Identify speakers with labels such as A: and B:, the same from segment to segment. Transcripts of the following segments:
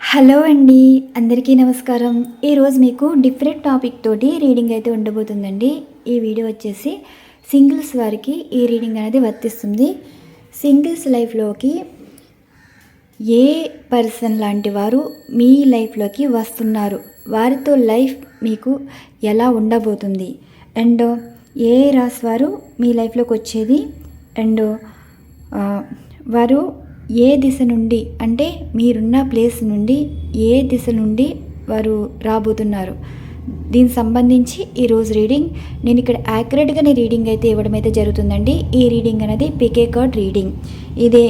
A: Hello అండి, అందరికీ నమస్కారం. ఈరోజు మీకు డిఫరెంట్ టాపిక్ తోటి రీడింగ్ అయితే ఉండబోతుందండి. ఈ వీడియో వచ్చేసి సింగిల్స్ వారికి ఈ రీడింగ్ అనేది వర్తిస్తుంది. సింగిల్స్ లైఫ్లోకి ఏ పర్సన్ లాంటి వారు మీ లైఫ్లోకి వస్తున్నారు, వారితో లైఫ్ మీకు ఎలా ఉండబోతుంది, అండ్ ఏ రాశి వారు మీ లైఫ్లోకి వచ్చేది, అండ్ వారు ఏ దిశ నుండి అంటే మీరున్న ప్లేస్ నుండి ఏ దిశ నుండి వారు రాబోతున్నారు, దీనికి సంబంధించి ఈరోజు రీడింగ్ నేను ఇక్కడ యాక్యురేట్గానే రీడింగ్ అయితే ఇవ్వడం అయితే జరుగుతుందండి. ఈ రీడింగ్ అనేది పికే కార్డ్ రీడింగ్. ఇదే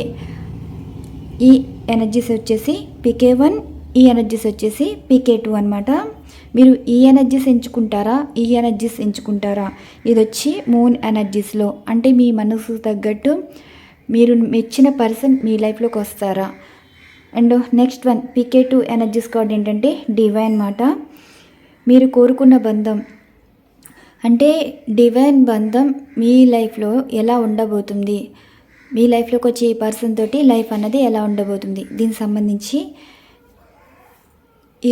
A: ఈ ఎనర్జీస్ వచ్చేసి పికే 1, ఈ ఎనర్జీస్ వచ్చేసి పికే 2 అనమాట. మీరు ఈ ఎనర్జీస్ ఎంచుకుంటారా, ఈ ఎనర్జీస్ ఎంచుకుంటారా? ఇది వచ్చి మూన్ ఎనర్జీస్లో అంటే మీ మనసుకు తగ్గట్టు మీరు మెచ్చిన పర్సన్ మీ లైఫ్లోకి వస్తారా. And next one PK 2 energies card ఏంటంటే డివైన్ మాట. మీరు కోరుకున్న బంధం అంటే డివైన్ బంధం మీ లైఫ్లో ఎలా ఉండబోతుంది, మీ లైఫ్లోకి వచ్చే ఈ పర్సన్ తోటి లైఫ్ అన్నది ఎలా ఉండబోతుంది, దీనికి సంబంధించి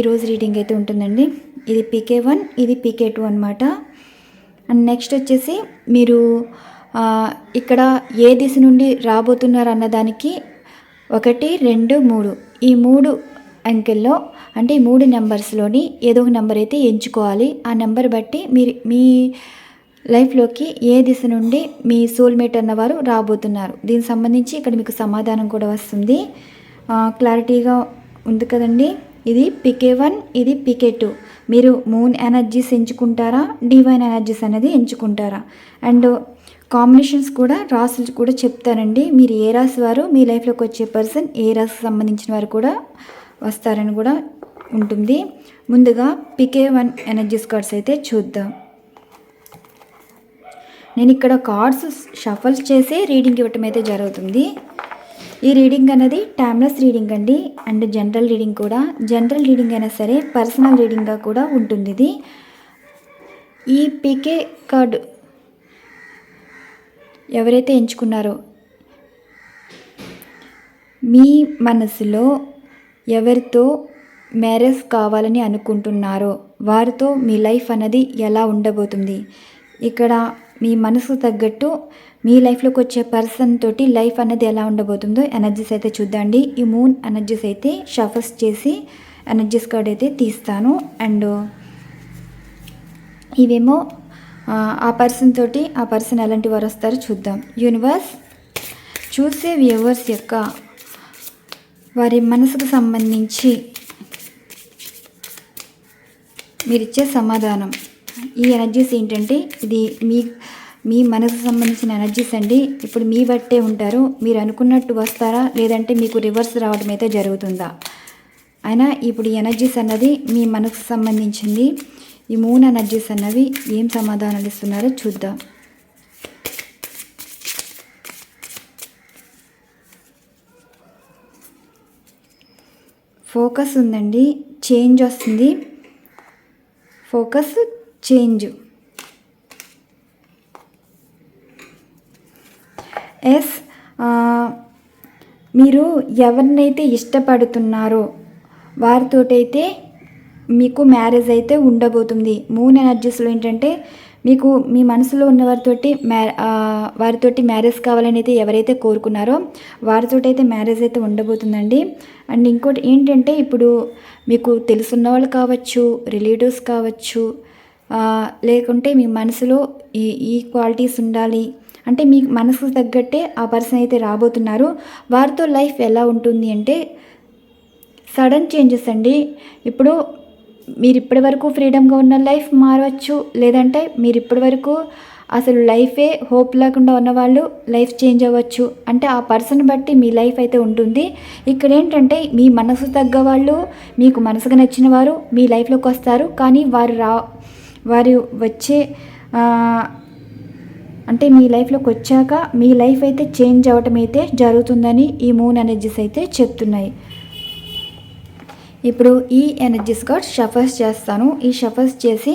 A: ఈరోజు రీడింగ్ అయితే ఉంటుందండి. ఇది పికే 1, ఇది పికే 2 అనమాట. అండ్ నెక్స్ట్ వచ్చేసి మీరు ఇక్కడ ఏ దిశ నుండి రాబోతున్నారు అన్నదానికి 1, 2, 3 ఈ 3 అంకెల్లో అంటే ఈ 3 నెంబర్స్లోని ఏదో ఒక నెంబర్ అయితే ఎంచుకోవాలి. ఆ నెంబర్ బట్టి మీరు మీ లైఫ్లోకి ఏ దిశ నుండి మీ సోల్మేట్ అన్నవారు రాబోతున్నారు, దీనికి సంబంధించి ఇక్కడ మీకు సమాధానం కూడా వస్తుంది. క్లారిటీగా ఉంది కదండి. ఇది పికే 1, ఇది పికే 2. మీరు మూన్ ఎనర్జీస్ ఎంచుకుంటారా, డివైన్ ఎనర్జీస్ అనేది ఎంచుకుంటారా? అండ్ కాంబినేషన్స్ కూడా రాసులు కూడా చెప్తానండి. మీరు ఏ రాశి వారు మీ లైఫ్లోకి వచ్చే పర్సన్ ఏ రాశికి సంబంధించిన వారు కూడా వస్తారని కూడా ఉంటుంది. ముందుగా పికే 1 ఎనర్జీస్ కార్డ్స్ అయితే చూద్దాం. నేను ఇక్కడ కార్డ్స్ షఫల్ చేసి రీడింగ్ ఇవ్వటం అయితే జరుగుతుంది. ఈ రీడింగ్ అనేది టైమ్లెస్ రీడింగ్ అండి. అండ్ జనరల్ రీడింగ్ కూడా. జనరల్ రీడింగ్ అయినా సరే పర్సనల్ రీడింగ్గా కూడా ఉంటుంది ఇది. ఈ పికే కార్డు ఎవరైతే ఎంచుకున్నారో మీ మనసులో ఎవరితో మ్యారేజ్ కావాలని అనుకుంటున్నారో వారితో మీ లైఫ్ అనేది ఎలా ఉండబోతుంది, ఇక్కడ మీ మనసుకు తగ్గట్టు మీ లైఫ్లోకి వచ్చే పర్సన్ తోటి లైఫ్ అనేది ఎలా ఉండబోతుందో ఎనర్జీస్ అయితే చూద్దాండి. ఈ మూన్ ఎనర్జీస్ అయితే షఫల్స్ చేసి ఎనర్జీస్ కార్డ్ అయితే తీస్తాను. అండ్ ఇవేమో ఆ పర్సన్ తోటి ఆ పర్సన్ ఎలాంటి వారు వస్తారో చూద్దాం. యూనివర్స్ చూసే వ్యూవర్స్ యొక్క వారి మనసుకు సంబంధించి మీరిచ్చే సమాధానం. ఈ ఎనర్జీస్ ఏంటంటే ఇది మీ మనసుకు సంబంధించిన ఎనర్జీస్ అండి. ఇప్పుడు మీ బట్టే ఉంటారు. మీరు అనుకున్నట్టు వస్తారా లేదంటే మీకు రివర్స్ రావడం అయితే జరుగుతుందా? అయినా ఇప్పుడు ఈ ఎనర్జీస్ అన్నది మీ మనసుకు సంబంధించింది. ఈ మూన్ ఎనర్జీస్ అన్నవి ఏం సమాధానాలు ఇస్తున్నారో చూద్దాం. ఫోకస్ ఉందండి, చేంజ్ వస్తుంది. Focus, change. ఎస్, మీరు ఎవరినైతే ఇష్టపడుతున్నారో వారితోటైతే మీకు మ్యారేజ్ అయితే ఉండబోతుంది. మూన్ ఎనర్జీస్లో ఏంటంటే మీకు మీ మనసులో ఉన్న వారితోటి మ్యారేజ్ కావాలని అయితే ఎవరైతే కోరుకున్నారో వారితోటి అయితే మ్యారేజ్ అయితే ఉండబోతుందండి. అండ్ ఇంకోటి ఏంటంటే ఇప్పుడు మీకు తెలుసున్న వాళ్ళు కావచ్చు, రిలేటివ్స్ కావచ్చు, లేకుంటే మీ మనసులో ఈ క్వాలిటీస్ ఉండాలి అంటే మీ మనసుకు తగ్గట్టే ఆ పర్సన్ అయితే రాబోతున్నారు. వారితో లైఫ్ ఎలా ఉంటుంది అంటే సడన్ చేంజెస్ అండి. ఇప్పుడు మీరు ఇప్పటి వరకు ఫ్రీడమ్గా ఉన్న లైఫ్ మారవచ్చు, లేదంటే మీరు ఇప్పటి వరకు అసలు లైఫే హోప్ లేకుండా ఉన్నవాళ్ళు లైఫ్ చేంజ్ అవ్వచ్చు. అంటే ఆ పర్సన్ బట్టి మీ లైఫ్ అయితే ఉంటుంది. ఇక్కడ ఏంటంటే మీ మనసు తగ్గ వాళ్ళు, మీకు మనసుకు నచ్చిన వారు మీ లైఫ్లోకి వస్తారు. కానీ వారు వచ్చే అంటే మీ లైఫ్లోకి వచ్చాక మీ లైఫ్ అయితే చేంజ్ అవ్వటం అయితే జరుగుతుందని ఈ మూన్ ఎనర్జీస్ అయితే చెప్తున్నాయి. ఇప్పుడు ఈ ఎనర్జీస్ కార్డ్ షఫల్స్ చేస్తాను. ఈ షఫల్స్ చేసి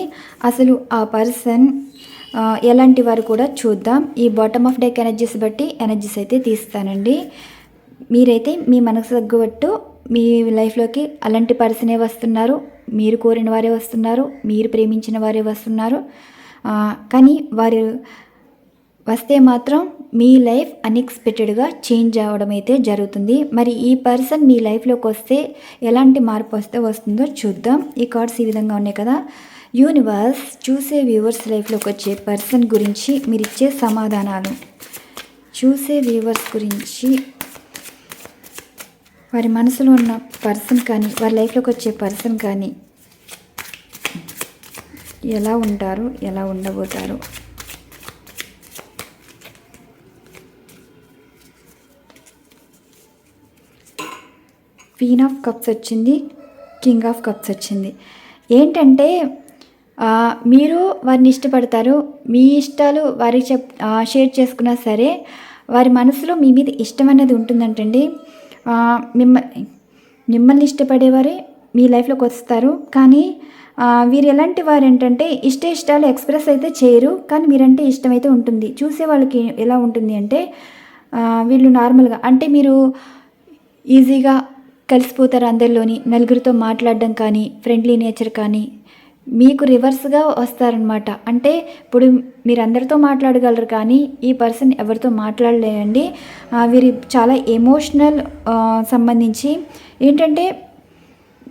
A: అసలు ఆ పర్సన్ ఎలాంటి వారు కూడా చూద్దాం. ఈ బాటమ్ ఆఫ్ డెక్ ఎనర్జీస్ బట్టి ఎనర్జీస్ అయితే తీస్తానండి. మీరైతే మీ మనసు తగ్గట్టు మీ లైఫ్లోకి అలాంటి పర్సనే వస్తున్నారు, మీరు కోరిన వారే వస్తున్నారు, మీరు ప్రేమించిన వారే వస్తున్నారు. కానీ వారు వస్తే మాత్రం మీ లైఫ్ అన్ఎక్స్పెక్టెడ్గా చేంజ్ అవ్వడం అయితే జరుగుతుంది. మరి ఈ పర్సన్ మీ లైఫ్లోకి వస్తే ఎలాంటి మార్పు వస్తుందో చూద్దాం. ఈ కార్డ్స్ ఈ విధంగా ఉన్నాయి కదా. యూనివర్స్ చూసే వ్యూవర్స్ లైఫ్లోకి వచ్చే పర్సన్ గురించి మీరు ఇచ్చే సమాధానాలు. చూసే వ్యూవర్స్ గురించి వారి మనసులో ఉన్న పర్సన్ కానీ వారి లైఫ్లోకి వచ్చే పర్సన్ కానీ ఎలా ఉంటారు, ఎలా ఉండబోతారు. క్వీన్ ఆఫ్ కప్స్ వచ్చింది, కింగ్ ఆఫ్ కప్స్ వచ్చింది. ఏంటంటే మీరు వారిని ఇష్టపడతారు, మీ ఇష్టాలు వారికి షేర్ చేసుకున్నా సరే వారి మనసులో మీ మీద ఇష్టం అనేది ఉంటుందంటండి. మిమ్మల్ని ఇష్టపడేవారే మీ లైఫ్లోకి వస్తారు. కానీ వీరు ఎలాంటి వారు ఏంటంటే ఇష్టాలు ఎక్స్ప్రెస్ అయితే చేయరు, కానీ మీరంటే ఇష్టమైతే ఉంటుంది. చూసే వాళ్ళకి ఎలా ఉంటుంది అంటే వీళ్ళు నార్మల్గా అంటే మీరు ఈజీగా కలిసిపోతారు అందరిలోని, నలుగురితో మాట్లాడడం కానీ ఫ్రెండ్లీ నేచర్ కానీ మీకు రివర్స్గా వస్తారనమాట. అంటే ఇప్పుడు మీరు అందరితో మాట్లాడగలరు కానీ ఈ పర్సన్ ఎవరితో మాట్లాడలేరండి. వీరి చాలా ఎమోషనల్ సంబంధించి ఏంటంటే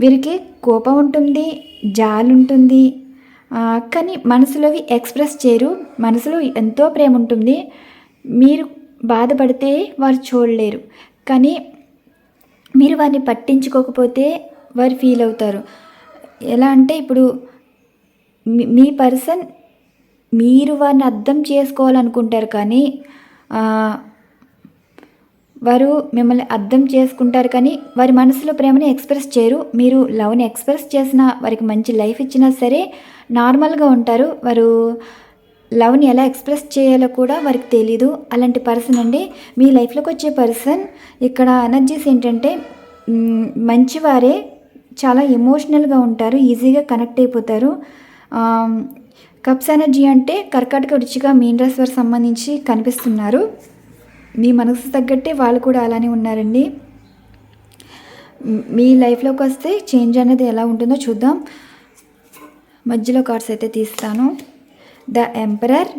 A: వీరికి కోపం ఉంటుంది, జాలి ఉంటుంది, కానీ మనసులోవి ఎక్స్ప్రెస్ చేయరు. మనసులో ఎంతో ప్రేమ ఉంటుంది. మీరు బాధపడితే వారు చూడలేరు, కానీ మీరు వారిని పట్టించుకోకపోతే వారు ఫీల్ అవుతారు. ఎలా అంటే ఇప్పుడు మీ పర్సన్ మీరు వారిని అర్థం చేసుకోవాలనుకుంటారు, కానీ వారు మిమ్మల్ని అర్థం చేసుకుంటారు, కానీ వారి మనసులో ప్రేమని ఎక్స్ప్రెస్ చేయరు. మీరు లవ్ని ఎక్స్ప్రెస్ చేసినా వారికి మంచి లైఫ్ ఇచ్చినా సరే నార్మల్గా ఉంటారు. వారు లవ్ని ఎలా ఎక్స్ప్రెస్ చేయాలో కూడా వారికి తెలీదు. అలాంటి పర్సన్ అండి మీ లైఫ్లోకి వచ్చే పర్సన్. ఇక్కడ ఎనర్జీస్ ఏంటంటే మంచివారే, చాలా ఎమోషనల్గా ఉంటారు, ఈజీగా కనెక్ట్ అయిపోతారు. కప్స్ ఎనర్జీ అంటే కర్కాటక వృశ్చిక మీన రాశి వారికి సంబంధించి కనిపిస్తున్నారు. మీ మనసు తగ్గట్టే వాళ్ళు కూడా అలానే ఉన్నారండి. మీ లైఫ్లోకి వస్తే చేంజ్ అనేది ఎలా ఉంటుందో చూద్దాం. మధ్యలో కార్డ్స్ అయితే తీస్తాను. The emperor,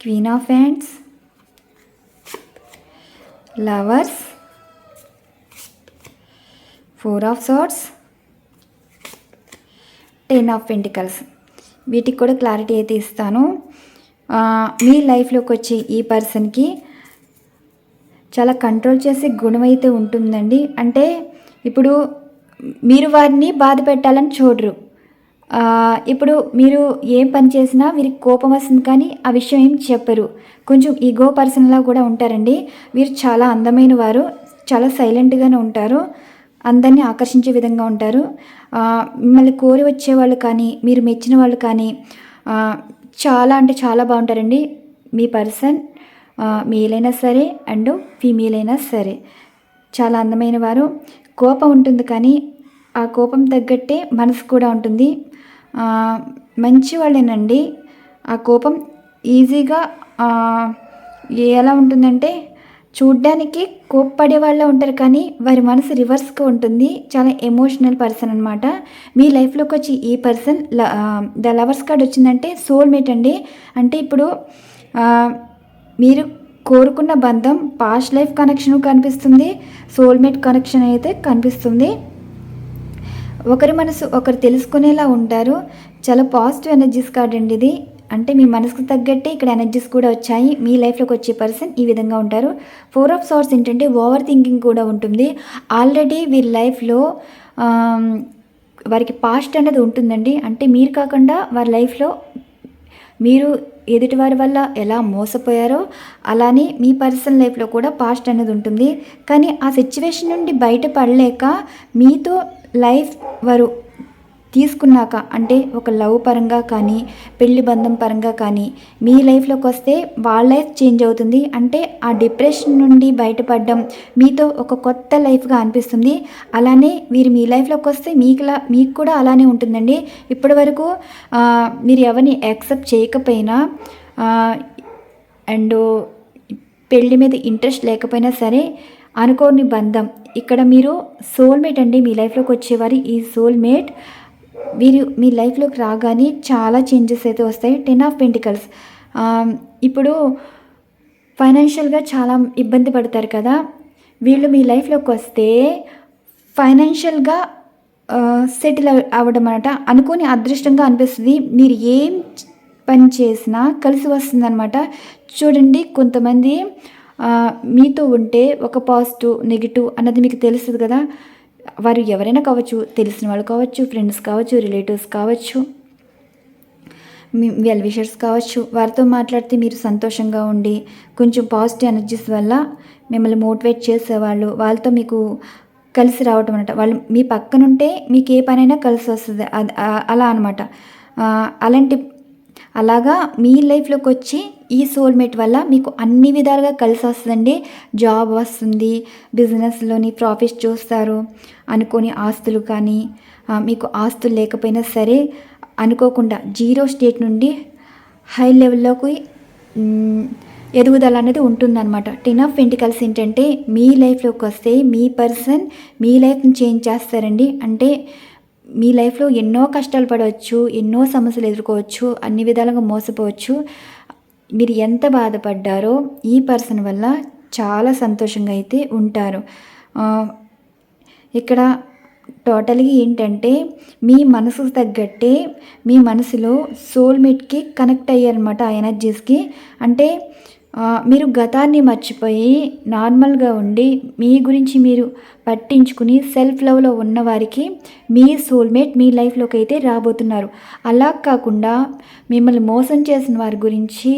A: queen of hands, lovers, 4 of swords, 10 of pentacles. వీటికి కూడా క్లారిటీ అయితే ఇస్తాను. మీ లైఫ్లోకి వచ్చి ఈ పర్సన్కి చాలా కంట్రోల్ చేసే గుణం అయితే ఉంటుందండి. అంటే ఇప్పుడు మీరు వారిని బాధ పెట్టాలని చూడరు. ఇప్పుడు మీరు ఏం పని చేసినా వీరికి కోపం వస్తుంది, కానీ ఆ విషయం ఏం చెప్పరు. కొంచెం ఈగో పర్సన్లా కూడా ఉంటారండి. వీరు చాలా అందమైన వారు, చాలా సైలెంట్గానే ఉంటారు, అందరినీ ఆకర్షించే విధంగా ఉంటారు. మిమ్మల్ని కోరి వచ్చేవాళ్ళు కానీ మీరు మెచ్చిన వాళ్ళు కానీ చాలా అంటే చాలా బాగుంటారండి. మీ పర్సన్ మేల్ అయినా సరే అండ్ ఫీమేల్ అయినా సరే చాలా అందమైన వారు. కోపం ఉంటుంది, కానీ ఆ కోపం తగ్గట్టే మనసు కూడా ఉంటుంది. మంచి వాళ్ళేనండి. ఆ కోపం ఈజీగా ఎలా ఉంటుందంటే చూడ్డానికి కోప్పడే వాళ్ళ ఉంటారు, కానీ వారి మనసు రివర్స్గా ఉంటుంది. చాలా ఎమోషనల్ పర్సన్ అనమాట. మీ లైఫ్లోకి వచ్చి ఈ పర్సన్ ద లవర్స్ కార్డ్ వచ్చిందంటే సోల్మేట్ అండి. అంటే ఇప్పుడు మీరు కోరుకున్న బంధం పాస్ట్ లైఫ్ కనెక్షన్ కనిపిస్తుంది, సోల్మేట్ కనెక్షన్ అయితే కనిపిస్తుంది. ఒకరి మనసు ఒకరు తెలుసుకునేలా ఉంటారు. చాలా పాజిటివ్ ఎనర్జీస్ కార్డ్ అండి ఇది. అంటే మీ మనసుకు తగ్గట్టే ఇక్కడ ఎనర్జీస్ కూడా వచ్చాయి. మీ లైఫ్లోకి వచ్చే పర్సన్ ఈ విధంగా ఉంటారు. 4 ఆఫ్ సోర్డ్స్ ఏంటంటే ఓవర్ థింకింగ్ కూడా ఉంటుంది. ఆల్రెడీ వీరి లైఫ్లో వారికి పాస్ట్ అనేది ఉంటుందండి. అంటే మీరు కాకుండా వారి లైఫ్లో మీరు ఎదుటివారి వల్ల ఎలా మోసపోయారో అలానే మీ పర్సనల్ లైఫ్లో కూడా పాస్ట్ అనేది ఉంటుంది. కానీ ఆ సిచ్యువేషన్ నుండి బయటపడలేక మీతో లైఫ్ వారు తీసుకున్నాక, అంటే ఒక లవ్ పరంగా కానీ పెళ్లి బంధం పరంగా కానీ మీ లైఫ్లోకి వస్తే వాళ్ళ లైఫ్ చేంజ్ అవుతుంది. అంటే ఆ డిప్రెషన్ నుండి బయటపడడం మీతో ఒక కొత్త లైఫ్గా అనిపిస్తుంది. అలానే వీరు మీ లైఫ్లోకి వస్తే మీకు కూడా అలానే ఉంటుందండి. ఇప్పటి వరకు మీరు ఎవరిని యాక్సెప్ట్ చేయకపోయినా అండ్ పెళ్లి మీద ఇంట్రెస్ట్ లేకపోయినా సరే అనుకోని బంధం. ఇక్కడ మీరు సోల్మేట్ అండి, మీ లైఫ్లోకి వచ్చేవారు ఈ సోల్మేట్. వీరు మీ లైఫ్లోకి రాగానే చాలా చేంజెస్ అయితే వస్తాయి. 10 ఆఫ్ పెంటికల్స్. ఇప్పుడు ఫైనాన్షియల్గా చాలా ఇబ్బంది పడతారు కదా, వీళ్ళు మీ లైఫ్లోకి వస్తే ఫైనాన్షియల్గా సెటిల్ అవ్వడం అనమాట. అనుకోని అదృష్టంగా అనిపిస్తుంది. మీరు ఏం పని చేసినా కలిసి వస్తుందన్నమాట. చూడండి, కొంతమంది మీతో ఉంటే ఒక పాజిటివ్ నెగిటివ్ అన్నది మీకు తెలుస్తుంది కదా. వారు ఎవరైనా కావచ్చు, తెలిసిన వాళ్ళు కావచ్చు, ఫ్రెండ్స్ కావచ్చు, రిలేటివ్స్ కావచ్చు, మీ వెల్ విషర్స్ కావచ్చు. వారితో మాట్లాడితే మీరు సంతోషంగా ఉండి కొంచెం పాజిటివ్ ఎనర్జీస్ వల్ల మిమ్మల్ని మోటివేట్ చేసేవాళ్ళు, వాళ్ళతో మీకు కలిసి రావటం అనమాట. వాళ్ళు మీ పక్కనుంటే మీకు ఏ పనైనా కలిసి వస్తుంది. అలా అనమాట. అలాగా మీ లైఫ్లోకి వచ్చి ఈ సోల్మేట్ వల్ల మీకు అన్ని విధాలుగా కలిసి వస్తుందండి. జాబ్ వస్తుంది, బిజినెస్లోని ప్రాఫిట్స్ చూస్తారు, అనుకోని ఆస్తులు కానీ, మీకు ఆస్తులు లేకపోయినా సరే అనుకోకుండా జీరో స్టేట్ నుండి హై లెవెల్లోకి ఎదుగుదల అనేది ఉంటుందన్నమాట. 10 ఆఫ్ పెంటికల్స్ ఏంటంటే మీ లైఫ్లోకి వస్తే మీ పర్సన్ మీ లైఫ్ని చేంజ్ చేస్తారండి. అంటే మీ లైఫ్లో ఎన్నో కష్టాలు పడవచ్చు, ఎన్నో సమస్యలు ఎదుర్కోవచ్చు, అన్ని విధాలుగా మోసపోవచ్చు. మీరు ఎంత బాధపడ్డారో ఈ పర్సన్ వల్ల చాలా సంతోషంగా అయితే ఉంటారు. ఇక్కడ టోటల్గా ఏంటంటే మీ మనసుకు తగ్గట్టే మీ మనసులో సోల్మేట్కి కనెక్ట్ అయ్యారనమాట, ఆ ఎనర్జీస్కి. అంటే మీరు గతాన్ని మర్చిపోయి నార్మల్గా ఉండి మీ గురించి మీరు పట్టించుకుని సెల్ఫ్ లవ్లో ఉన్నవారికి మీ సోల్మేట్ మీ లైఫ్లోకి అయితే రాబోతున్నారు. అలా కాకుండా మిమ్మల్ని మోసం చేసిన వారి గురించి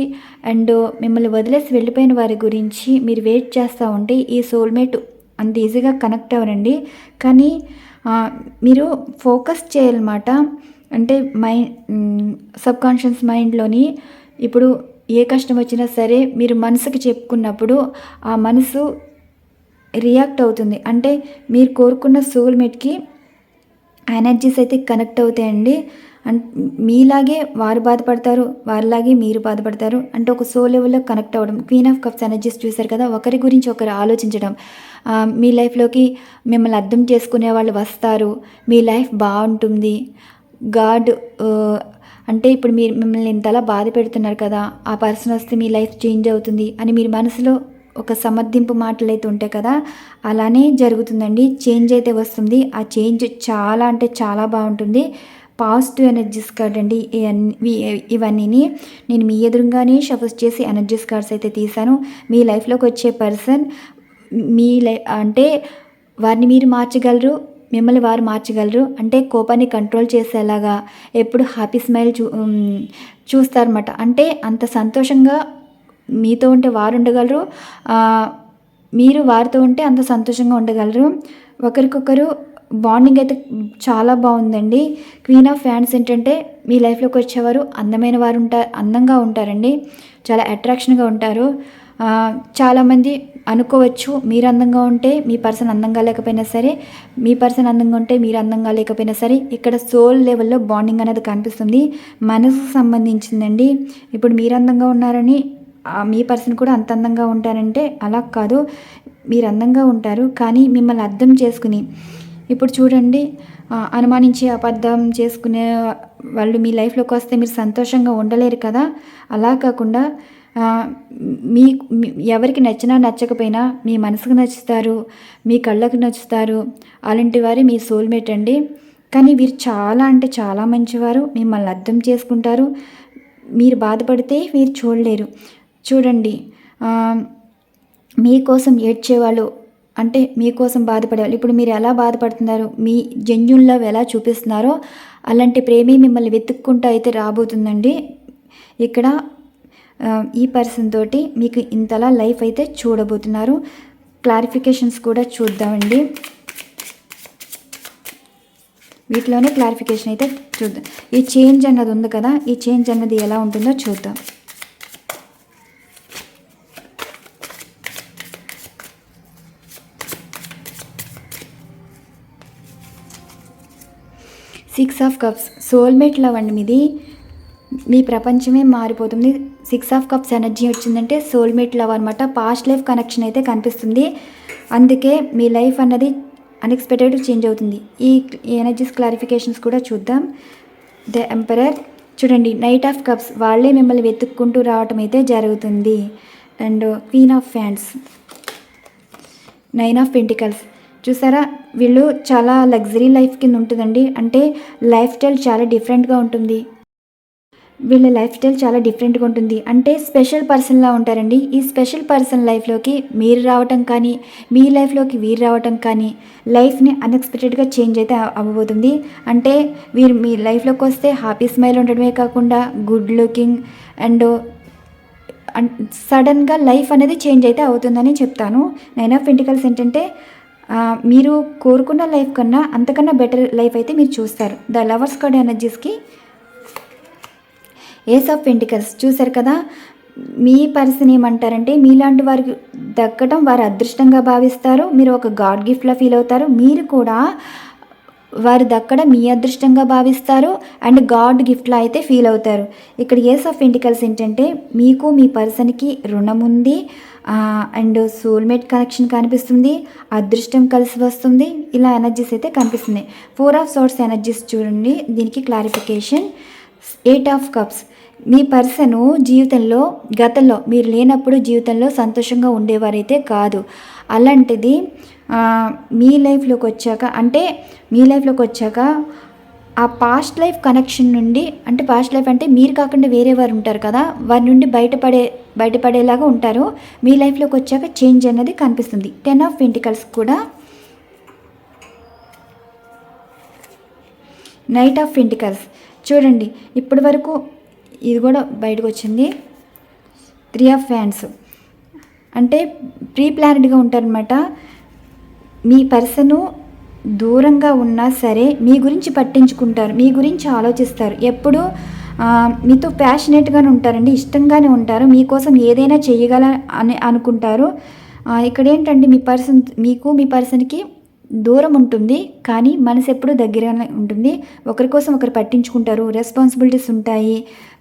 A: అండ్ మిమ్మల్ని వదిలేసి వెళ్ళిపోయిన వారి గురించి మీరు వెయిట్ చేస్తూ ఉంటే ఈ సోల్మేట్ అంత ఈజీగా కనెక్ట్ అవ్వరండి. కానీ మీరు ఫోకస్ చేయాలన్నమాట. అంటే సబ్కాన్షియస్ మైండ్లోని ఇప్పుడు ఏ కష్టం వచ్చినా సరే మీరు మనసుకి చెప్పుకున్నప్పుడు ఆ మనసు రియాక్ట్ అవుతుంది. అంటే మీరు కోరుకున్న సోల్మేట్కి ఎనర్జీస్ అయితే కనెక్ట్ అవుతాయండి. మీలాగే వారు బాధపడతారు, వారిలాగే మీరు బాధపడతారు. అంటే ఒక సోల్ లెవెల్లో కనెక్ట్ అవ్వడం. క్వీన్ ఆఫ్ కప్స్ ఎనర్జీస్ చూశారు కదా, ఒకరి గురించి ఒకరు ఆలోచించడం. మీ లైఫ్లోకి మిమ్మల్ని అర్థం చేసుకునే వాళ్ళు వస్తారు, మీ లైఫ్ బాగుంటుంది. గాడ్ అంటే ఇప్పుడు మీరు మిమ్మల్ని ఇంతలా బాధ పెడుతున్నారు కదా, ఆ పర్సన్ వస్తే మీ లైఫ్ చేంజ్ అవుతుంది అని మీరు మనసులో ఒక సమర్థింపు మాటలు అయితే ఉంటాయి కదా, అలానే జరుగుతుందండి. చేంజ్ అయితే వస్తుంది. ఆ చేంజ్ చాలా అంటే చాలా బాగుంటుంది. పాజిటివ్ ఎనర్జీస్ కార్డ్ అండి ఇవన్నీ. నేను మీ ఎదురుగానే షఫల్ చేసి ఎనర్జీస్ కార్డ్స్ అయితే తీశాను. మీ లైఫ్లోకి వచ్చే పర్సన్ మీ అంటే వారిని మీరు మార్చగలరు, మిమ్మల్ని వారు మార్చగలరు. అంటే కోపాన్ని కంట్రోల్ చేసేలాగా ఎప్పుడు హ్యాపీ స్మైల్ చూస్తారన్నమాట. అంటే అంత సంతోషంగా మీతో ఉంటే వారు ఉండగలరు, మీరు వారితో ఉంటే అంత సంతోషంగా ఉండగలరు. ఒకరికొకరు బాండింగ్ అయితే చాలా బాగుందండి. క్వీన్ ఆఫ్ ఫ్యాన్స్ ఏంటంటే మీ లైఫ్లోకి వచ్చేవారు అందమైన వారు అందంగా ఉంటారండి, చాలా అట్రాక్షన్గా ఉంటారు. చాలామంది అనుకోవచ్చు మీరు అందంగా ఉంటే మీ పర్సన్ అందంగా లేకపోయినా సరే, మీ పర్సన్ అందంగా ఉంటే మీరు అందంగా లేకపోయినా సరే, ఇక్కడ సోల్ లెవెల్లో బాండింగ్ అనేది కనిపిస్తుంది. మనసుకు సంబంధించిందండి. ఇప్పుడు మీరు అందంగా ఉన్నారని మీ పర్సన్ కూడా అంత అందంగా ఉంటారంటే అలా కాదు. మీరు అందంగా ఉంటారు, కానీ మిమ్మల్ని అర్థం చేసుకుని, ఇప్పుడు చూడండి, అనుమానించి అబద్ధం చేసుకునే వాళ్ళు మీ లైఫ్లోకి వస్తే మీరు సంతోషంగా ఉండలేరు కదా. అలా కాకుండా మీ ఎవరికి నచ్చినా నచ్చకపోయినా మీ మనసుకు నచ్చుతారు, మీ కళ్ళకు నచ్చుతారు. అలాంటి వారే మీ సోల్మేట్ అండి. కానీ వీరు చాలా అంటే చాలా మంచివారు, మిమ్మల్ని అర్థం చేసుకుంటారు. మీరు బాధపడితే వీరు చూడలేరు. చూడండి, మీకోసం ఏడ్చేవాళ్ళు, అంటే మీకోసం బాధపడేవాళ్ళు. ఇప్పుడు మీరు ఎలా బాధపడుతున్నారు, మీ జెన్యూన్ లవ్ ఎలా చూపిస్తున్నారో అలాంటి ప్రేమే మిమ్మల్ని వెతుక్కుంటూ అయితే రాబోతుందండి. ఇక్కడ ఈ పర్సన్ తోటి మీకు ఇంతలా లైఫ్ అయితే చూడబోతున్నారు. క్లారిఫికేషన్స్ కూడా చూద్దామండి. వీటిలోనే క్లారిఫికేషన్ అయితే చూద్దాం. ఈ చేంజ్ అన్నది ఉంది కదా, ఈ చేంజ్ అన్నది ఎలా ఉంటుందో చూద్దాం. Six of cups soulmate love అండి మీది. మీ ప్రపంచమే మారిపోతుంది. 6 ఆఫ్ కప్స్ ఎనర్జీ వచ్చిందంటే సోల్మేట్ లవ్ అనమాట. పాస్ట్ లైఫ్ కనెక్షన్ అయితే కనిపిస్తుంది. అందుకే మీ లైఫ్ అన్నది అన్ఎక్స్పెక్టెడ్ చేంజ్ అవుతుంది. ఈ ఎనర్జీస్ క్లారిఫికేషన్స్ కూడా చూద్దాం. ద ఎంపరర్ చూడండి, నైట్ ఆఫ్ కప్స్ వాళ్ళే మిమ్మల్ని వెతుక్కుంటూ రావటం అయితే జరుగుతుంది. And queen of fans, 9 of pentacles చూసారా, వీళ్ళు చాలా లగ్జరీ లైఫ్ కింద ఉంటుందండి. అంటే లైఫ్ స్టైల్ చాలా డిఫరెంట్గా ఉంటుంది. వీళ్ళ లైఫ్ స్టైల్ చాలా డిఫరెంట్గా ఉంటుంది. అంటే స్పెషల్ పర్సన్లా ఉంటారండి. ఈ స్పెషల్ పర్సన్ లైఫ్లోకి మీరు రావటం కానీ, మీ లైఫ్లోకి వీరు రావటం కానీ లైఫ్ని అన్ఎక్స్పెక్టెడ్గా చేంజ్ అయితే అవ్వబోతుంది. అంటే వీరు మీ లైఫ్లోకి వస్తే హ్యాపీ స్మైల్ ఉండడమే కాకుండా గుడ్ లుకింగ్ అండ్ సడన్గా లైఫ్ అనేది చేంజ్ అయితే అవుతుందని చెప్తాను. 9 ఆఫ్ పెంటికల్స్ ఏంటంటే మీరు కోరుకున్న లైఫ్ కన్నా అంతకన్నా బెటర్ లైఫ్ అయితే మీరు చూస్తారు. ద లవర్స్ కార్డ్ ఎనర్జీస్కి ఏస్ ఆఫ్ పెంటికల్స్ చూసారు కదా, మీ పర్సన్ ఏమంటారంటే మీలాంటి వారికి దక్కడం వారు అదృష్టంగా భావిస్తారు. మీరు ఒక గాడ్ గిఫ్ట్లా ఫీల్ అవుతారు. మీరు కూడా వారు దక్కడం మీ అదృష్టంగా భావిస్తారు అండ్ గాడ్ గిఫ్ట్లా అయితే ఫీల్ అవుతారు. ఇక్కడ ఏస్ ఆఫ్ పెంటికల్స్ ఏంటంటే మీకు మీ పర్సన్కి రుణం ఉంది అండ్ సోల్మేట్ కనెక్షన్ కనిపిస్తుంది, అదృష్టం కలిసి వస్తుంది, ఇలా ఎనర్జీస్ అయితే కనిపిస్తుంది. 4 ఆఫ్ సోర్స్ ఎనర్జీస్ చూడండి, దీనికి clarification. 8 of cups me person జీవితంలో గతంలో మీరు లేనప్పుడు జీవితంలో సంతోషంగా ఉండేవారైతే కాదు. అలాంటిది మీ లైఫ్లోకి వచ్చాక, అంటే మీ లైఫ్లోకి వచ్చాక ఆ పాస్ట్ లైఫ్ కనెక్షన్ నుండి, అంటే పాస్ట్ లైఫ్ అంటే మీరు కాకుండా వేరే వారు ఉంటారు కదా, వారి నుండి బయటపడేలాగా ఉంటారు. మీ లైఫ్లోకి వచ్చాక చేంజ్ అనేది కనిపిస్తుంది. 10 ఆఫ్ పెంటికల్స్ కూడా, నైట్ ఆఫ్ పెంటికల్స్ చూడండి, ఇప్పటి వరకు ఇది కూడా బయటకు వచ్చింది. 3 ఆఫ్ ఫ్యాన్స్ అంటే ప్రీ ప్లానెడ్గా ఉంటారనమాట. మీ పర్సను దూరంగా ఉన్నా సరే మీ గురించి పట్టించుకుంటారు, మీ గురించి ఆలోచిస్తారు, ఎప్పుడు మీతో ప్యాషనేట్గానే ఉంటారండి, ఇష్టంగానే ఉంటారు, మీకోసం ఏదైనా చేయగల అని అనుకుంటారు. ఇక్కడ ఏంటంటే మీ పర్సన్కి దూరం ఉంటుంది కానీ మనసు ఎప్పుడూ దగ్గరగానే ఉంటుంది. ఒకరి కోసం ఒకరు పట్టించుకుంటారు, రెస్పాన్సిబిలిటీస్ ఉంటాయి,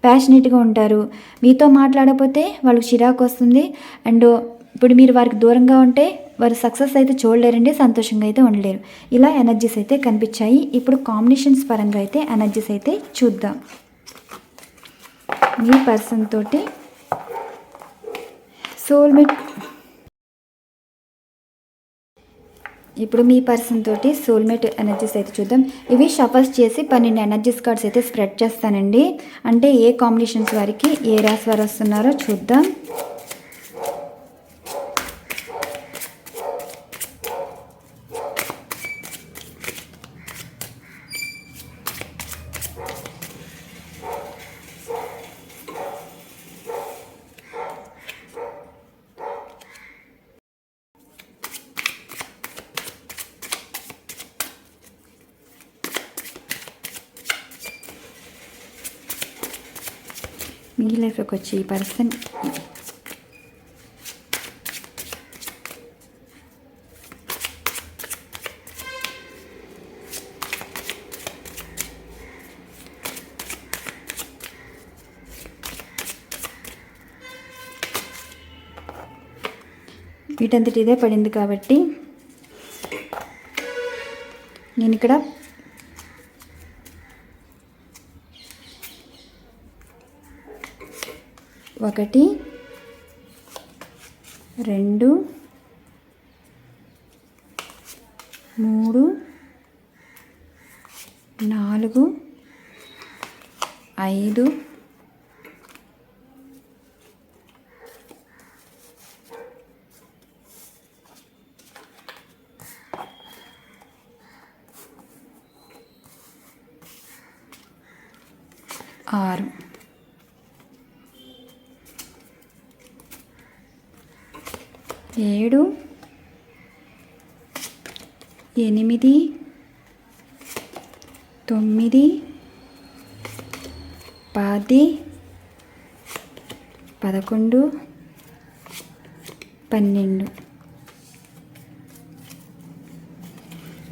A: ప్యాషనేట్గా ఉంటారు. మీతో మాట్లాడకపోతే వాళ్ళకి చిరాకు వస్తుంది. అండ్ ఇప్పుడు మీరు వారికి దూరంగా ఉంటే వారు సక్సెస్ అయితే చూడలేరండి, సంతోషంగా అయితే ఉండలేరు. ఇలా ఎనర్జీస్ అయితే కనిపించాయి. ఇప్పుడు కాంబినేషన్స్ పరంగా అయితే ఎనర్జీస్ అయితే చూద్దాం. మీ పర్సన్ తోటి సోల్మేట్, ఇప్పుడు మీ పర్సన్ తోటి సోల్మేట్ ఎనర్జీస్ అయితే చూద్దాం. ఇవి షఫల్స్ చేసి 12 ఎనర్జీస్ కార్డ్స్ అయితే స్ప్రెడ్ చేస్తానండి. అంటే ఏ కాంబినేషన్స్ వారికి ఏ రాశి వారు వస్తున్నారో చూద్దాం. మీ లైఫ్లోకి వచ్చి ఈ పర్సన్ వీటంతటి ఇదే పడింది కాబట్టి నేను ఇక్కడ ఒకటి 2 3 4 5 6 7 8 9 10 11 12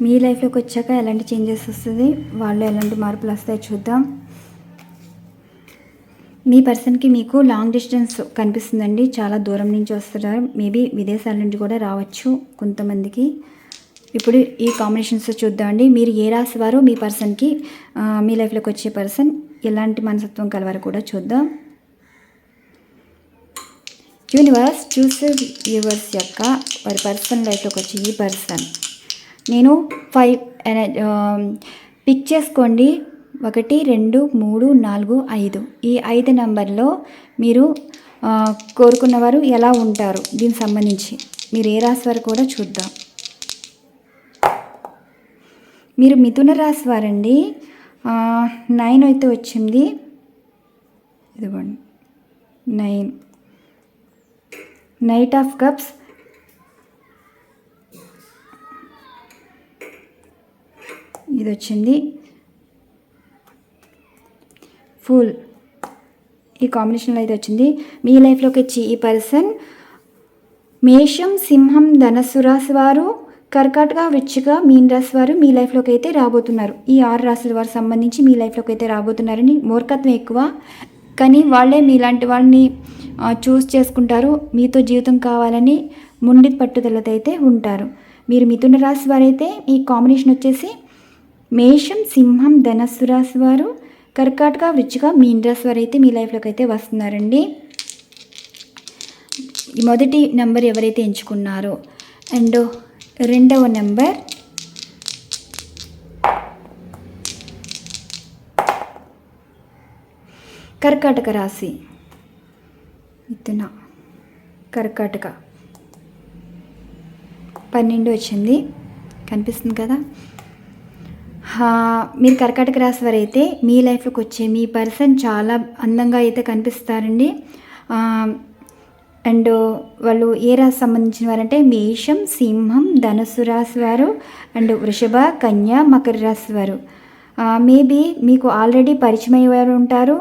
A: మీ లైఫ్లోకి వచ్చాక ఎలాంటి చేంజెస్ వస్తుంది, వాళ్ళు ఎలాంటి మార్పులు వస్తాయో చూద్దాం. మీ పర్సన్కి మీకు లాంగ్ డిస్టెన్స్ కనిపిస్తుందండి. చాలా దూరం నుంచి వస్తున్నారు. మేబీ విదేశాల నుంచి కూడా రావచ్చు కొంతమందికి. ఇప్పుడు ఈ కాంబినేషన్స్ చూద్దామండి. మీరు ఏ రాశి వారు మీ పర్సన్కి మీ లైఫ్లోకి వచ్చే పర్సన్ ఎలాంటి మనస్తత్వం కలవారు కూడా చూద్దాం. యూనివర్స్ చూసే వ్యూవర్స్ యొక్క వారి పర్సన్ లైఫ్లోకి వచ్చి ఈ పర్సన్ నేను 5 పిక్ చేసుకోండి. 1 2 3 4 5 ఈ 5 నెంబర్లో మీరు కోరుకున్నవారు ఎలా ఉంటారు దీనికి సంబంధించి మీరు ఏ రాశి వారు కూడా చూద్దాం. మీరు మిథున రాశి వారండి. 9 అయితే వచ్చింది. ఇదిగోండి 9, నైట్ ఆఫ్ కప్స్, ఇది వచ్చింది ఫుల్. ఈ కాంబినేషన్లో అయితే వచ్చింది. మీ లైఫ్లోకి వచ్చి ఈ పర్సన్ మేషం, సింహం, ధనస్సు రాశి వారు, కర్కాటక, వృశ్చిక, మీన రాశి వారు మీ లైఫ్లోకి అయితే రాబోతున్నారు. ఈ 6 రాశుల వారు సంబంధించి మీ లైఫ్లోకి అయితే రాబోతున్నారని. మూర్ఖత్వం ఎక్కువ, కానీ వాళ్ళే మీలాంటి వాళ్ళని చూస్ చేసుకుంటారు. మీతో జీవితం కావాలని మొండి పట్టుదలతో అయితే ఉంటారు. మీరు మిథున రాశి వారైతే ఈ కాంబినేషన్ వచ్చేసి మేషం, సింహం, ధనస్సు రాశి వారు, కర్కాటక, వృశ్చిక, మీన రాశి వారు అయితే మీ లైఫ్లోకి అయితే వస్తున్నారండి. ఈ మొదటి నెంబర్ ఎవరైతే ఎంచుకున్నారో అండ్ రెండవ నెంబర్ కర్కాటక రాశి, మిథున, కర్కాటక 12 వచ్చింది, కనిపిస్తుంది కదా. మీరు కర్కాటక రాశి వారు అయితే మీ లైఫ్లోకి వచ్చే మీ పర్సన్ చాలా అందంగా అయితే కనిపిస్తారండి. అండ్ వాళ్ళు ఏ రాశి సంబంధించిన వారంటే మేషం, సింహం, ధనుస్సు రాశి వారు అండ్ వృషభ, కన్య, మకర రాశి వారు. మేబీ మీకు ఆల్రెడీ పరిచయం అయ్యేవారు ఉంటారు.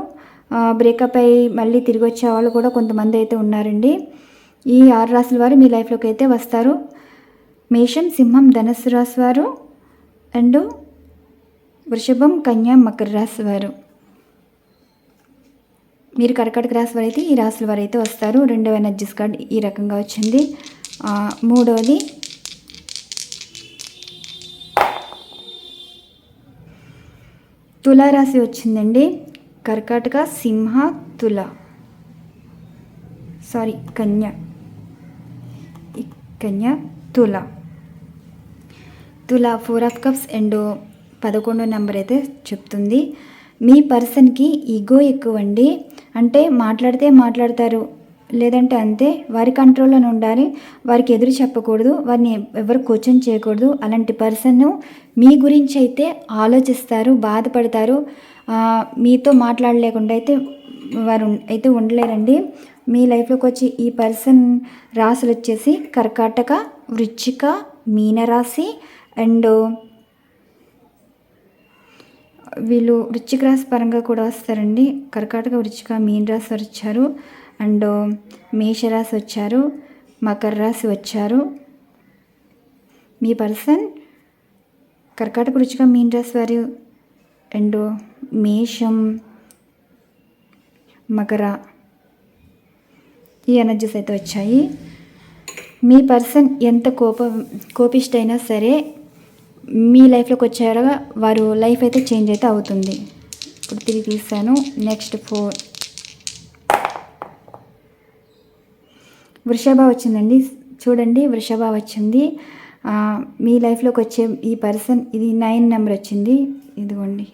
A: బ్రేకప్ అయ్యి మళ్ళీ తిరిగి వచ్చే వాళ్ళు కూడా కొంతమంది అయితే ఉన్నారండి. ఈ 6 రాశుల వారు మీ లైఫ్లోకి అయితే వస్తారు. మేషం, సింహం, ధనుస్సు రాశి వారు అండ్ వృషభం, కన్య, మకర రాశి వారు. మీరు కర్కాటక రాశి వారు అయితే ఈ రాశుల వారు అయితే వస్తారు. రెండవ ఎనర్జీస్ కార్డ్ ఈ రకంగా వచ్చింది. మూడవది తులారాశి వచ్చిందండి. కర్కాటక, సింహ, తుల, కన్య, తుల. 4 ఆఫ్ కప్స్ అండ్ 11 నెంబర్ అయితే చెప్తుంది. మీ పర్సన్కి ఈగో ఎక్కువ అండి. అంటే మాట్లాడితే మాట్లాడతారు, లేదంటే అంతే. వారి కంట్రోల్లోనే ఉండాలి. వారికి ఎదురు చెప్పకూడదు, వారిని ఎవరు క్వశ్చన్ చేయకూడదు. అలాంటి పర్సన్ మీ గురించి అయితే ఆలోచిస్తారు, బాధపడతారు. మీతో మాట్లాడలేకుండా అయితే వారు అయితే ఉండలేరండి. మీ లైఫ్లోకి వచ్చి ఈ పర్సన్ రాశులు వచ్చేసి కర్కాటక, వృశ్చిక, మీనరాశి అండ్ వీళ్ళు వృశ్చిక రాశి పరంగా కూడా వస్తారండి. కర్కాటక, వృశ్చిక, మీన రాశి వచ్చారు అండ్ మేషరాశి వచ్చారు, మకర రాశి వచ్చారు. మీ పర్సన్ కర్కాటక, వృశ్చిక, మీన రాశి వారు అండ్ మేషం, మకర ఈ ఎనర్జీస్ అయితే వచ్చాయి. మీ పర్సన్ ఎంత కోపిష్టైనా సరే మీ లైఫ్లోకి వచ్చారో వారు లైఫ్ అయితే చేంజ్ అయితే అవుతుంది. ఇప్పుడు 3 తీసాను. నెక్స్ట్ 4 వృషభ వచ్చిందండి. చూడండి, వృషభ వచ్చింది. మీ లైఫ్లోకి వచ్చే ఈ పర్సన్ ఇది 9 నెంబర్ వచ్చింది. ఇదిగోండి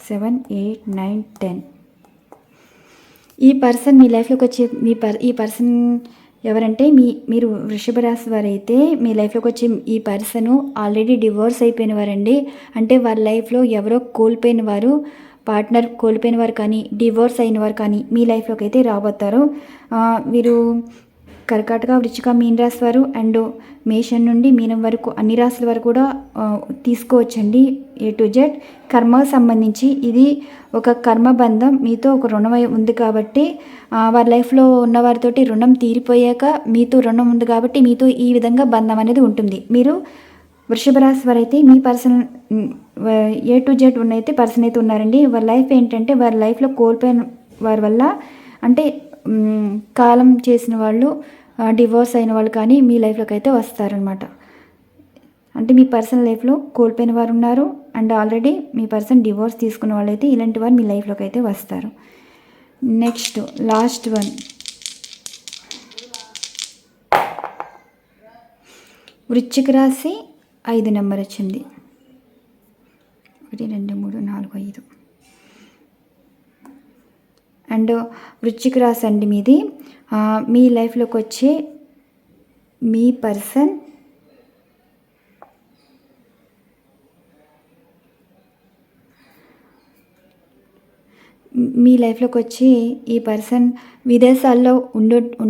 A: 7, 8, 9, 10. ఈ పర్సన్ మీ లైఫ్లోకి వచ్చే ఈ పర్సన్ ఎవరంటే మీరు వృషభ రాశి వారైతే మీ లైఫ్లోకి వచ్చే ఈ పర్సన్ ఆల్రెడీ డివోర్స్ అయిపోయిన వారండి. అంటే వారి లైఫ్లో ఎవరో కోల్పోయిన వారు, పార్ట్నర్ కోల్పోయిన వారు కానీ, డివోర్స్ అయిన వారు కానీ మీ లైఫ్లోకి అయితే రాబోతారు. వీరు కర్కాటక, వృశ్చిక, మీన రాశి వారు అండ్ మేషం నుండి మీనం వరకు అన్ని రాశుల వారు కూడా తీసుకోవచ్చండి. A to Z కర్మకు సంబంధించి ఇది ఒక కర్మబంధం. మీతో ఒక రుణం ఉంది కాబట్టి వారి లైఫ్లో ఉన్న వారితోటి రుణం తీరిపోయాక మీతో రుణం ఉంది కాబట్టి మీతో ఈ విధంగా బంధం అనేది ఉంటుంది. మీరు వృషభ రాశి వారు అయితే మీ పర్సన్ ఏ టు జెడ్ ఉన్నైతే పర్సన్ అయితే ఉన్నారండి. వారి లైఫ్ ఏంటంటే వారి లైఫ్లో కోల్పోయిన వారి వల్ల అంటే కాలం చేసిన వాళ్ళు, డివోర్స్ అయిన వాళ్ళు కానీ మీ లైఫ్లోకి అయితే వస్తారనమాట. అంటే మీ పర్సనల్ లైఫ్లో కోల్పోయిన వారు ఉన్నారు and already me person divorce తీసుకున్న వాళ్ళైతే ఇలాంటి వారు మీ లైఫ్లోకి అయితే వస్తారు. నెక్స్ట్ లాస్ట్ వన్, వృశ్చిక రాశి 5 నెంబర్ వచ్చింది. 1 2 3 4 5 అండ్ వృశ్చిక రాశి అండి మీది. మీ లైఫ్లోకి వచ్చే మీ పర్సన్ మీ లైఫ్లోకి వచ్చి ఈ పర్సన్ విదేశాల్లో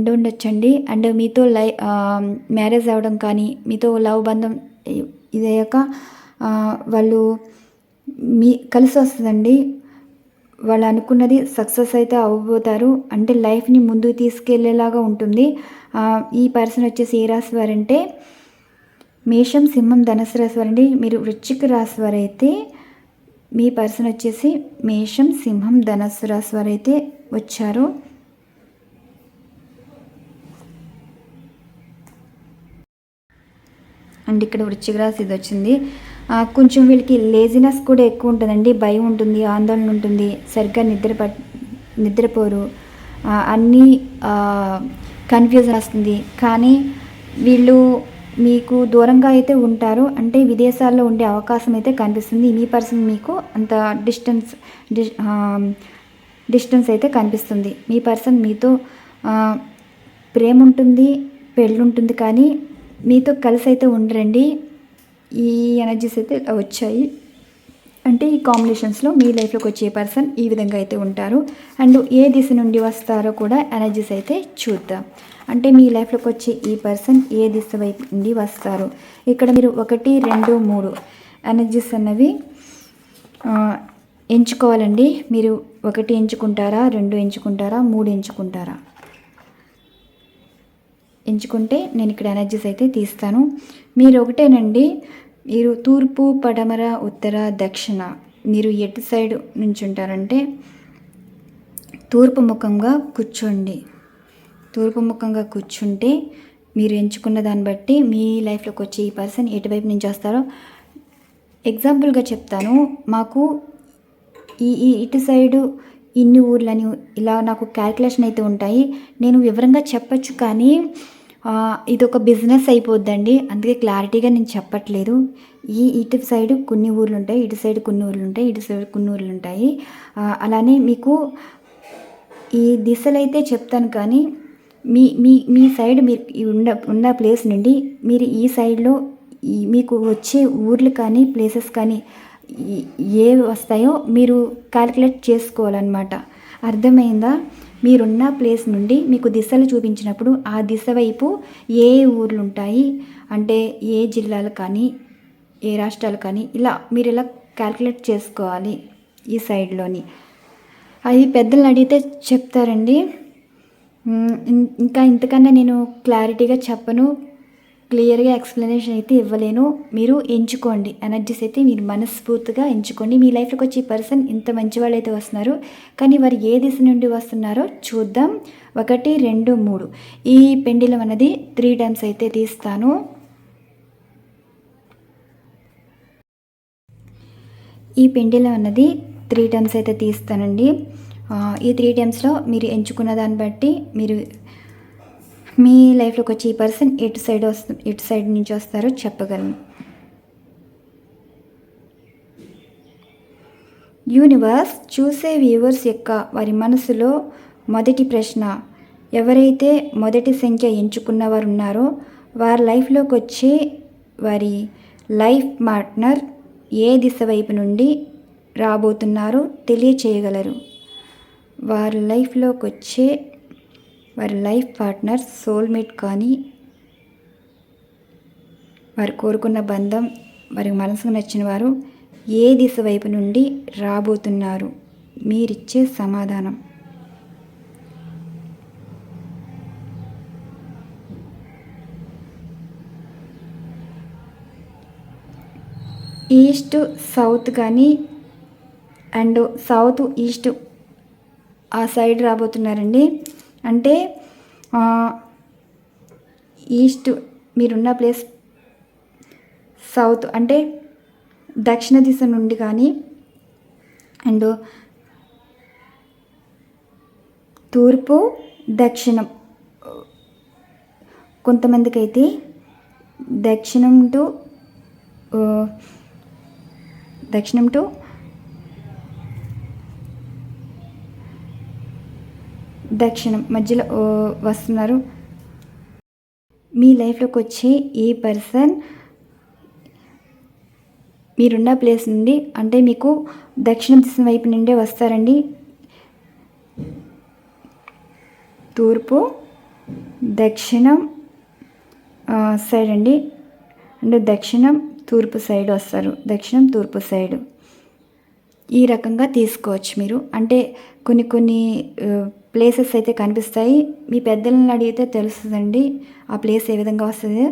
A: ఉండొచ్చండి. అండ్ మీతో మ్యారేజ్ అవ్వడం కానీ మీతో లవ్ బంధం ఇదయ్యాక వాళ్ళు కలిసి వస్తుందండి. వాళ్ళు అనుకున్నది సక్సెస్ అయితే అవ్వబోతారు. అంటే లైఫ్ని ముందుకు తీసుకెళ్లేలాగా ఉంటుంది. ఈ పర్సన్ వచ్చేసి ఏ రాశి వారంటే మేషం, సింహం, ధనుసు రాశి వారండి. మీరు వృశ్చిక రాశి వారైతే మీ పర్సన్ వచ్చేసి మేషం, సింహం, ధనుసు రాశి వారైతే వచ్చారు. అండ్ ఇక్కడ వృశ్చిక రాశి ఇది వచ్చింది. కొంచెం వీళ్ళకి లేజినెస్ కూడా ఎక్కువ ఉంటుందండి. భయం ఉంటుంది, ఆందోళన ఉంటుంది, సరిగ్గా నిద్రపోరు, అన్నీ కన్ఫ్యూజన్ వస్తుంది. కానీ వీళ్ళు మీకు దూరంగా అయితే ఉంటారు. అంటే విదేశాల్లో ఉండే అవకాశం అయితే కనిపిస్తుంది. మీ పర్సన్ మీకు అంత డిస్టెన్స్ అయితే కనిపిస్తుంది. మీ పర్సన్ మీతో ప్రేమ ఉంటుంది, పెళ్ళి ఉంటుంది, కానీ మీతో కలిసి అయితే ఉండరండి. ఈ ఎనర్జీస్ అయితే వచ్చాయి. అంటే ఈ కాంబినేషన్స్లో మీ లైఫ్లోకి వచ్చే పర్సన్ ఈ విధంగా అయితే ఉంటారు. అండ్ ఏ దిశ నుండి వస్తారో కూడా ఎనర్జీస్ అయితే చూద్దాం. అంటే మీ లైఫ్లోకి వచ్చే ఈ పర్సన్ ఏ దిశ వైపు నుండి వస్తారు. ఇక్కడ మీరు 1 2 3 ఎనర్జీస్ అన్నవి ఎంచుకోవాలండి. మీరు 1 ఎంచుకుంటారా, 2 ఎంచుకుంటారా, 3 ఎంచుకుంటారా? ఎంచుకుంటే నేను ఇక్కడ ఎనర్జీస్ అయితే తీస్తాను. మీరు ఒకటేనండి. మీరు తూర్పు, పడమర, ఉత్తర, దక్షిణ మీరు ఎటు సైడ్ నుంచి ఉంటారంటే తూర్పు ముఖంగా కూర్చోండి. తూర్పు ముఖంగా కూర్చుంటే మీరు ఎంచుకున్న దాన్ని బట్టి మీ లైఫ్లోకి వచ్చే ఈ పర్సన్ ఎటువైపు నుంచి వస్తారో ఎగ్జాంపుల్గా చెప్తాను. మాకు ఈ ఇటు సైడు ఇన్ని ఊర్లని ఇలా నాకు క్యాల్కులేషన్ అయితే ఉంటాయి. నేను వివరంగా చెప్పచ్చు, కానీ ఇది ఒక బిజినెస్ అయిపోద్దండి. అందుకే క్లారిటీగా నేను చెప్పట్లేదు. ఇటు సైడ్ కొన్ని ఊర్లు ఉంటాయి, ఇటు సైడ్ కొన్ని ఊర్లు ఉంటాయి, ఇటు సైడ్ కొన్ని ఊర్లు ఉంటాయి. అలానే మీకు ఈ దిశలు అయితే చెప్తాను, కానీ మీ సైడ్ మీరు ఉన్న ప్లేస్ నుండి మీరు ఈ సైడ్లో మీకు వచ్చే ఊర్లు కానీ ప్లేసెస్ కానీ ఏవి వస్తాయో మీరు క్యాల్కులేట్ చేసుకోవాలన్నమాట. అర్థమైందా? మీరున్న ప్లేస్ నుండి మీకు దిశలు చూపించినప్పుడు ఆ దిశ వైపు ఏ ఊర్లు ఉంటాయి అంటే ఏ జిల్లాలు కానీ ఏ రాష్ట్రాలు కానీ మీరు ఇలా క్యాల్కులేట్ చేసుకోవాలి. ఈ సైడ్లోని అది పెద్దలను అడిగితే చెప్తారండి. ఇంకా ఇంతకన్నా నేను క్లారిటీగా చెప్పను, క్లియర్గా ఎక్స్ప్లెనేషన్ అయితే ఇవ్వలేను. మీరు ఎంచుకోండి, ఎనర్జీస్ అయితే మీరు మనస్ఫూర్తిగా ఎంచుకోండి. మీ లైఫ్లోకి వచ్చే పర్సన్ ఇంత మంచి వాళ్ళు అయితే వస్తున్నారు, కానీ వారు ఏ దిశ నుండి వస్తున్నారో చూద్దాం. 1 2 3 ఈ పెండిలం అనేది 3 టైమ్స్ అయితే తీస్తాను. ఈ పెండిలం అన్నది 3 టైమ్స్ అయితే తీస్తానండి. ఈ 3 టైమ్స్లో మీరు ఎంచుకున్న దాన్ని బట్టి మీరు మీ లైఫ్లోకి వచ్చి ఈ పర్సన్ ఎటు సైడ్ నుంచి వస్తారో చెప్పగలను. యూనివర్స్ చూసే వ్యూవర్స్ యొక్క వారి మనసులో మొదటి ప్రశ్న, ఎవరైతే మొదటి సంఖ్య ఎంచుకున్న వారు ఉన్నారో వారి లైఫ్లోకి వచ్చే వారి లైఫ్ పార్ట్నర్ ఏ దిశ వైపు నుండి రాబోతున్నారో తెలియచేయగలరు. వారి లైఫ్లోకి వచ్చే వారి లైఫ్ పార్ట్నర్ సోల్మేట్ కానీ వారు కోరుకున్న బంధం వారి మనసుకు నచ్చిన వారు ఏ దిశ వైపు నుండి రాబోతున్నారు? మీరిచ్చే సమాధానం. ఈస్ట్ సౌత్ కానీ అండ్ సౌత్ ఈస్ట్ ఆ సైడ్ రాబోతున్నారండి. అంటే ఈస్ట్ మీరున్న ప్లేస్ సౌత్ అంటే దక్షిణ దిశ నుండి కానీ అండ్ తూర్పు దక్షిణం, కొంతమందికి అయితే దక్షిణం టు దక్షిణం మధ్యలో వస్తున్నారు. మీ లైఫ్లోకి వచ్చే ఈ పర్సన్ మీరున్న ప్లేస్ నుండి అంటే మీకు దక్షిణ దిశ వైపు నుండే వస్తారండి. తూర్పు దక్షిణం సైడ్ అండి. అంటే దక్షిణం తూర్పు సైడ్ వస్తారు, దక్షిణం తూర్పు సైడు. ఈ రకంగా తీసుకోవచ్చు మీరు. అంటే కొన్ని ప్లేసెస్ అయితే కనిపిస్తాయి. మీ పెద్దలను అడిగితే తెలుస్తుందండి ఆ ప్లేస్ ఏ విధంగా వస్తుంది.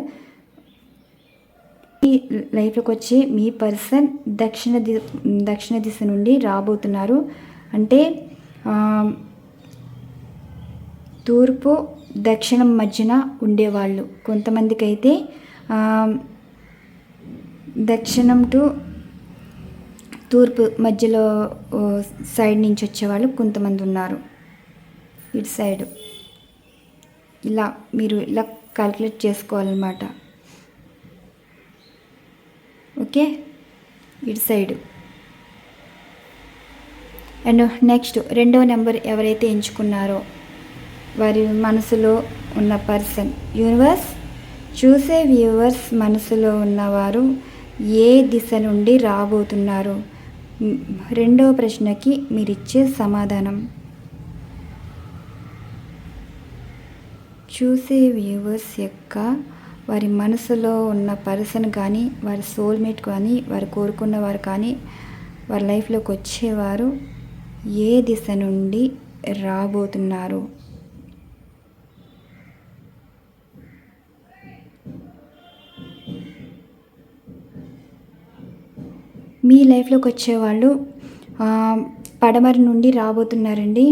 A: ఈ లైఫ్లోకి వచ్చి మీ పర్సన్ దక్షిణ దిశ నుండి రాబోతున్నారు. అంటే తూర్పు దక్షిణం మధ్యన ఉండేవాళ్ళు. కొంతమందికి అయితే దక్షిణం టు తూర్పు మధ్యలో సైడ్ నుంచి వచ్చేవాళ్ళు కొంతమంది ఉన్నారు. ఇటు సైడు ఇలా మీరు ఇలా క్యాల్కులేట్ చేసుకోవాలన్నమాట. ఓకే, ఇటు సైడు. అండ్ నెక్స్ట్ రెండో నెంబర్ ఎవరైతే ఎంచుకున్నారో వారి మనసులో ఉన్న పర్సన్ యూనివర్స్ చూసే వ్యూవర్స్ మనసులో ఉన్నవారు ఏ దిశ నుండి రాబోతున్నారు? రెండవ ప్రశ్నకి మీరిచ్చే సమాధానం. చూసే వ్యూవర్స్ యొక్క వారి మనసులో ఉన్న పర్సన్ కానీ, వారి సోల్మేట్ కానీ, వారు కోరుకున్నవారు కానీ, వారి లైఫ్లోకి వచ్చేవారు ఏ దిశ నుండి రాబోతున్నారు? మీ లైఫ్లోకి వచ్చేవాళ్ళు పడమర నుండి రాబోతున్నారండి.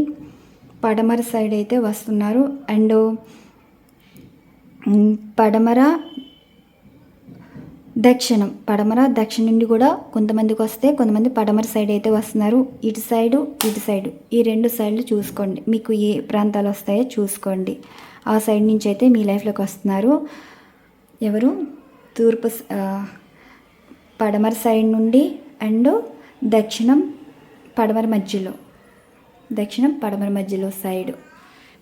A: పడమర సైడ్ అయితే వస్తున్నారు. అండ్ పడమర దక్షిణం నుండి కూడా కొంతమందికి వస్తే కొంతమంది పడమర సైడ్ అయితే వస్తున్నారు. ఇటు సైడు ఈ రెండు సైడ్లు చూసుకోండి, మీకు ఏ ప్రాంతాలు వస్తాయో చూసుకోండి. ఆ సైడ్ నుంచి అయితే మీ లైఫ్లోకి వస్తున్నారు. ఎవరు? పడమర సైడ్ నుండి అండ్ దక్షిణం పడమర మధ్యలో సైడు.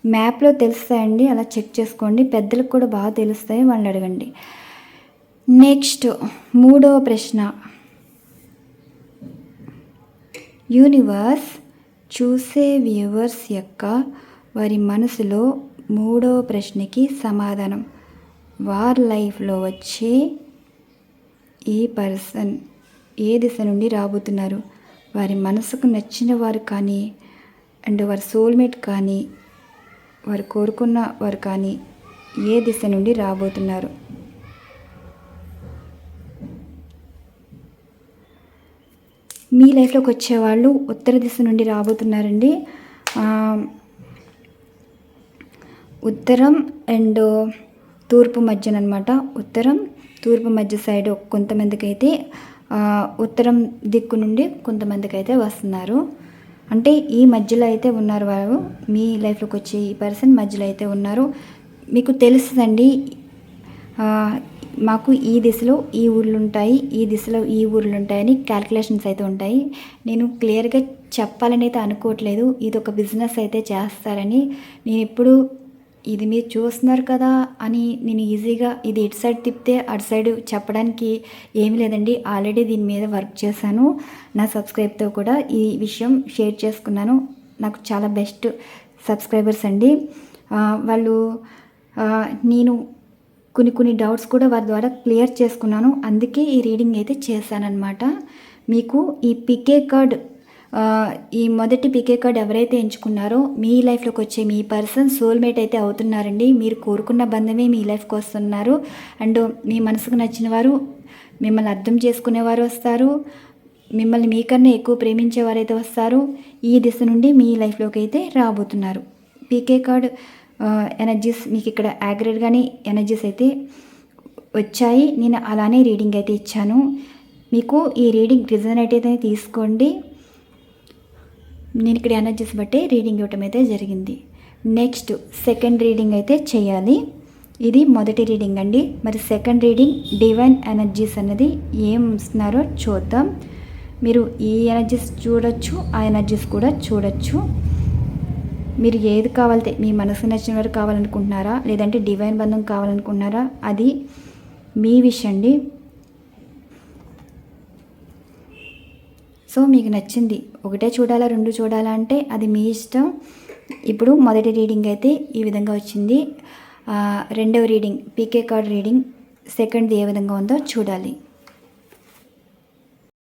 A: మ్యాప్లో తెలుస్తాయండి, అలా చెక్ చేసుకోండి. పెద్దలకు కూడా బాగా తెలుస్తాయి, వాళ్ళని అడగండి. నెక్స్ట్ మూడవ ప్రశ్న. యూనివర్స్ చూసే వ్యూవర్స్ యొక్క వారి మనసులో మూడవ ప్రశ్నకి సమాధానం. వారి లైఫ్లో వచ్చే ఈ పర్సన్ ఏ దిశ నుండి రాబోతున్నారు? వారి మనసుకు నచ్చిన వారు కానీ అండ్ వారి సోల్మేట్ కానీ, వారు కోరుకున్న వారు కానీ ఏ దిశ నుండి రాబోతున్నారు? మీ లైఫ్లోకి వచ్చేవాళ్ళు ఉత్తర దిశ నుండి రాబోతున్నారండి. ఉత్తరం అండ్ తూర్పు మధ్యన అనమాట. ఉత్తరం తూర్పు మధ్య సైడ్ కొంతమందికి అయితే ఉత్తరం దిక్కు నుండి కొంతమందికి అయితే వస్తున్నారు. అంటే ఈ మధ్యలో అయితే ఉన్నారు వారు. మీ లైఫ్లోకి వచ్చే ఈ పర్సన్ మధ్యలో అయితే ఉన్నారు. మీకు తెలుస్తుందండి, మాకు ఈ దిశలో ఈ ఊర్లు ఉంటాయి, ఈ దిశలో ఈ ఊర్లు ఉంటాయని క్యాల్కులేషన్స్ అయితే ఉంటాయి. నేను క్లియర్గా చెప్పాలని అయితే అనుకోవట్లేదు. ఇది ఒక బిజినెస్ అయితే చేస్తారని. నేను ఎప్పుడు ఇది మీరు చూస్తున్నారు కదా అని నేను ఈజీగా ఇది ఇటు సైడ్ తిప్పితే అటు సైడ్ చెప్పడానికి ఏమీ లేదండి. ఆల్రెడీ దీని మీద వర్క్ చేశాను. నా సబ్స్క్రైబ్తో కూడా ఈ విషయం షేర్ చేసుకున్నాను. నాకు చాలా బెస్ట్ సబ్స్క్రైబర్స్ అండి వాళ్ళు. నేను కొన్ని డౌట్స్ కూడా వారి ద్వారా క్లియర్ చేసుకున్నాను. అందుకే ఈ రీడింగ్ అయితే చేశానన్నమాట. మీకు ఈ పికే కార్డ్ ఈ మొదటి పీకే కార్డ్ ఎవరైతే ఎంచుకున్నారో మీ లైఫ్లోకి వచ్చే మీ పర్సన్ సోల్మేట్ అయితే అవుతున్నారండి. మీరు కోరుకున్న బంధమే మీ లైఫ్కి వస్తున్నారు. అండ్ మీ మనసుకు నచ్చిన వారు, మిమ్మల్ని అర్థం చేసుకునేవారు వస్తారు. మిమ్మల్ని మీకన్నా ఎక్కువ ప్రేమించేవారైతే వస్తారు. ఈ దిశ నుండి మీ లైఫ్లోకి అయితే రాబోతున్నారు. పీకే కార్డ్ ఎనర్జీస్ మీకు ఇక్కడ యాక్యురేట్గానే ఎనర్జీస్ అయితే వచ్చాయి. నేను అలానే రీడింగ్ అయితే ఇచ్చాను. మీకు ఈ రీడింగ్ రిజనరేట్ అయితే తీసుకోండి. నేను ఇక్కడ ఎనర్జీస్ బట్టే రీడింగ్ ఇవ్వటం అయితే జరిగింది. నెక్స్ట్ సెకండ్ రీడింగ్ అయితే చేయాలి. ఇది మొదటి రీడింగ్ అండి. మరి సెకండ్ రీడింగ్ డివైన్ ఎనర్జీస్ అన్నది ఏం ఇస్తున్నారో చూద్దాం. మీరు ఈ ఎనర్జీస్ చూడొచ్చు, ఆ ఎనర్జీస్ కూడా చూడొచ్చు. మీరు ఏది కావాలితే మీ మనసు నచ్చిన వారు కావాలనుకుంటున్నారా, లేదంటే డివైన్ బంధం కావాలనుకుంటున్నారా, అది మీ విషయం అండి. సో మీకు నచ్చింది ఒకటే చూడాలా, రెండు చూడాలా అంటే అది మీ ఇష్టం. ఇప్పుడు మొదటి రీడింగ్ అయితే ఈ విధంగా వచ్చింది. రెండవ రీడింగ్ పీకే కార్డ్ రీడింగ్ సెకండ్ది ఏ విధంగా ఉందో చూడాలి.